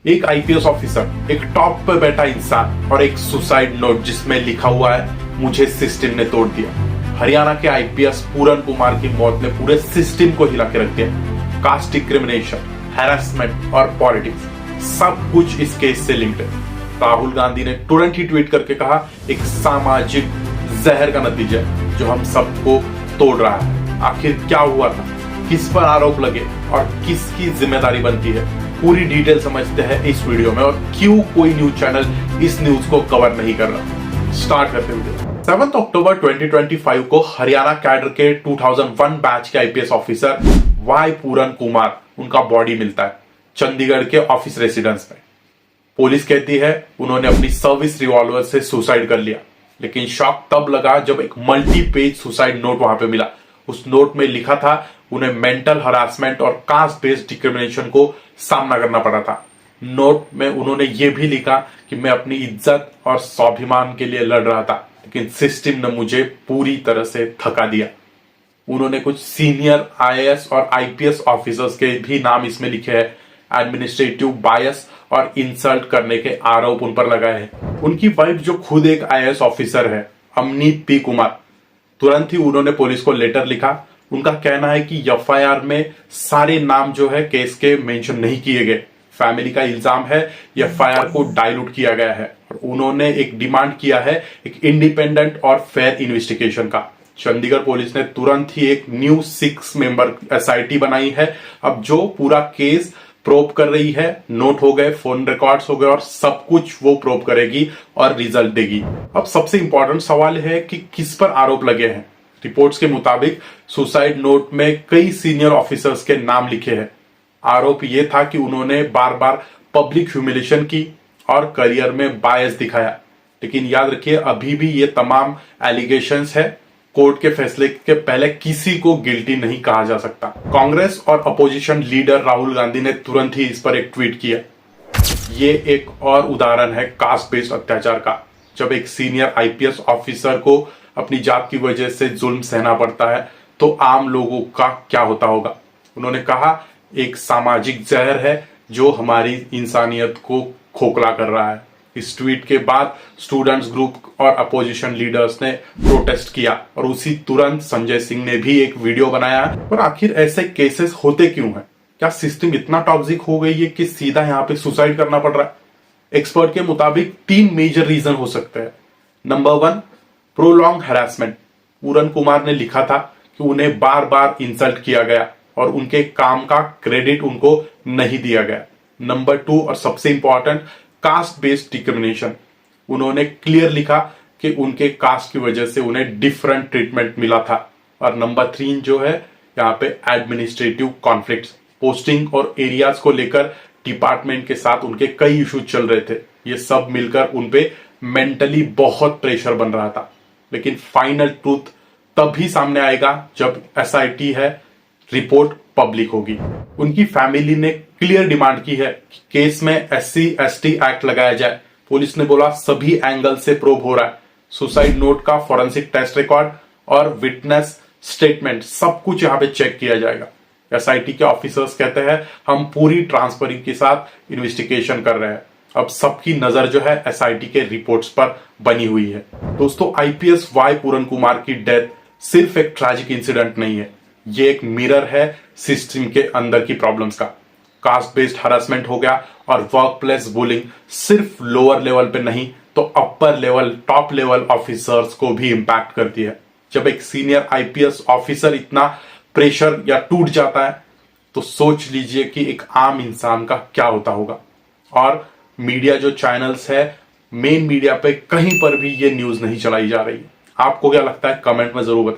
एक IPS officer, एक top पे बैठा इंसान और एक सुसाइड नोट जिसमें लिखा हुआ है मुझे सिस्टम ने तोड़ दिया। हरियाणा के आईपीएस पूरन कुमार की मौत ने पूरे सिस्टम को हिला के रख दिया। कास्ट डिस्क्रिमिनेशन, हैरेसमेंट और पॉलिटिक्स सब कुछ इस केस से लिंक्ड है। राहुल गांधी ने तुरंत ही ट्वीट करके कहा एक सामाजिक जहर का नतीजा जो हम सबको तोड़ रहा है। आखिर क्या हुआ था, किस पर आरोप लगे और किसकी जिम्मेदारी बनती है, पूरी डिटेल समझते हैं इस वीडियो में और क्यों कोई न्यूज चैनल इस न्यूज को कवर नहीं कर रहा। स्टार्ट करते हुए 7 अक्टूबर 2025 को हरियाणा कैडर के 2001 बैच के आईपीएस ऑफिसर वाई पूरन कुमार उनका बॉडी मिलता है चंडीगढ़ के ऑफिस रेसिडेंस में। पुलिस कहती है उन्होंने अपनी सर्विस रिवॉल्वर से सुसाइड कर लिया, लेकिन शॉक तब लगा जब एक मल्टी पेज सुसाइड नोट वहां पे मिला। उस नोट में लिखा था उन्हें मेंटल हरासमेंट और कास्ट बेस्ड डिस्क्रिमिनेशन को सामना करना पड़ा था। नोट में उन्होंने ये भी लिखा कि मैं अपनी इज्जत और स्वाभिमान के लिए लड़ रहा था, लेकिन सिस्टम ने मुझे पूरी तरह से थका दिया। उन्होंने कुछ सीनियर आईएएस और आईपीएस ऑफिसर्स के भी नाम इसमें लिखे हैं। एडमिनिस्ट्रेटिव बायस और इंसल्ट करने के आरोप उन पर लगाए हैं। उनकी वाइफ जो खुद एक आईएएस ऑफिसर है, अमनीत पी कुमार, तुरंत ही उन्होंने पुलिस को लेटर लिखा। उनका कहना है कि एफआईआर में सारे नाम जो है केस के मेंशन नहीं किए गए। फैमिली का इल्जाम है एफआईआर को डाइल्यूट किया गया है और उन्होंने एक डिमांड किया है एक इंडिपेंडेंट और फेयर इन्वेस्टिगेशन का। चंडीगढ़ पुलिस ने तुरंत ही एक न्यू 6 मेंबर एसआईटी बनाई है अब जो पूरा केस प्रोब कर रही है। नोट हो गए, फोन रिकॉर्ड्स हो गए और सब कुछ वो प्रोब करेगी और रिजल्ट देगी। अब सबसे इंपॉर्टेंट सवाल है कि किस पर आरोप लगे हैं। रिपोर्ट्स के मुताबिक सुसाइड नोट में कई सीनियर ऑफिसर्स के नाम लिखे हैं। आरोप यह था कि उन्होंने बार बार पब्लिक ह्यूमिलेशन की और करियर में बायस दिखाया। लेकिन याद रखिए अभी भी ये तमाम एलिगेशंस है। कोर्ट के फैसले के पहले किसी को गिल्टी नहीं कहा जा सकता। कांग्रेस और अपोजिशन लीडर राहुल गांधी ने तुरंत ही इस पर एक ट्वीट किया। ये एक और उदाहरण है कास्ट बेस्ड अत्याचार का, जब एक सीनियर आईपीएस ऑफिसर को अपनी जात की वजह से जुल्म सहना पड़ता है तो आम लोगों का क्या होता होगा। उन्होंने कहा एक सामाजिक जहर है जो हमारी इंसानियत को खोखला कर रहा है। इस ट्वीट के बाद स्टूडेंट्स ग्रुप और अपोजिशन लीडर्स ने प्रोटेस्ट किया और उसी तुरंत संजय सिंह ने भी एक वीडियो बनाया। पर आखिर ऐसे केसेस होते क्यों हैं? क्या सिस्टम इतना टॉक्सिक हो गई है कि सीधा यहाँ पे सुसाइड करना पड़ रहा है? एक्सपर्ट के मुताबिक 3 मेजर रीजन हो सकते हैं। Number 1, prolong harassment. Puran Kumar ने लिखा था कि उन्हें बार बार इंसल्ट किया गया और उनके काम का क्रेडिट उनको नहीं दिया गया। नंबर 2 और सबसे इंपॉर्टेंट, कास्ट बेस्ड डिस्क्रिमिनेशन। उन्होंने क्लियर लिखा कि उनके कास्ट की वजह से उन्हें डिफरेंट ट्रीटमेंट मिला था। और नंबर 3 जो है यहाँ पे एडमिनिस्ट्रेटिव कॉन्फ्लिक्ट्स, पोस्टिंग और एरियाज को लेकर डिपार्टमेंट के साथ उनके कई इश्यूज चल रहे थे। ये सब मिलकर उनपे मेंटली बहुत प्रेशर बन रहा था। लेकिन फाइनल ट्रूथ तभी सामने आएगा जब एसआईटी है रिपोर्ट पब्लिक होगी। उनकी फैमिली ने क्लियर डिमांड की है कि केस में SC ST एक्ट लगाया जाए। पुलिस ने बोला सभी एंगल से प्रोब हो रहा है। सुसाइड नोट का फॉरेंसिक टेस्ट रिकॉर्ड और विटनेस स्टेटमेंट सब कुछ यहाँ पे चेक किया जाएगा। एसआईटी के ऑफिसर्स कहते हैं हम पूरी ट्रांसपेरेंसी के साथ इन्वेस्टिगेशन कर रहे हैं। अब सबकी नजर जो है एसआईटी के रिपोर्ट्स पर बनी हुई है। दोस्तों, आईपीएस वाई पूरन कुमार की डेथ सिर्फ एक ट्रैजिक इंसिडेंट नहीं है, ये एक मिरर है सिस्टम के अंदर की प्रॉब्लम्स का। कास्ट बेस्ड हरासमेंट हो गया और वर्क प्लेस बुलिंग सिर्फ लोअर लेवल पे नहीं तो upper level, top level officers को भी इंपैक्ट करती है। जब एक सीनियर आईपीएस ऑफिसर इतना प्रेशर या टूट जाता है तो सोच लीजिए कि एक आम इंसान का क्या होता होगा। और मीडिया जो चैनल्स है, मेन मीडिया पे कहीं पर भी ये न्यूज नहीं चलाई जा रही है। आपको क्या लगता है? कमेंट में जरूर बताएं।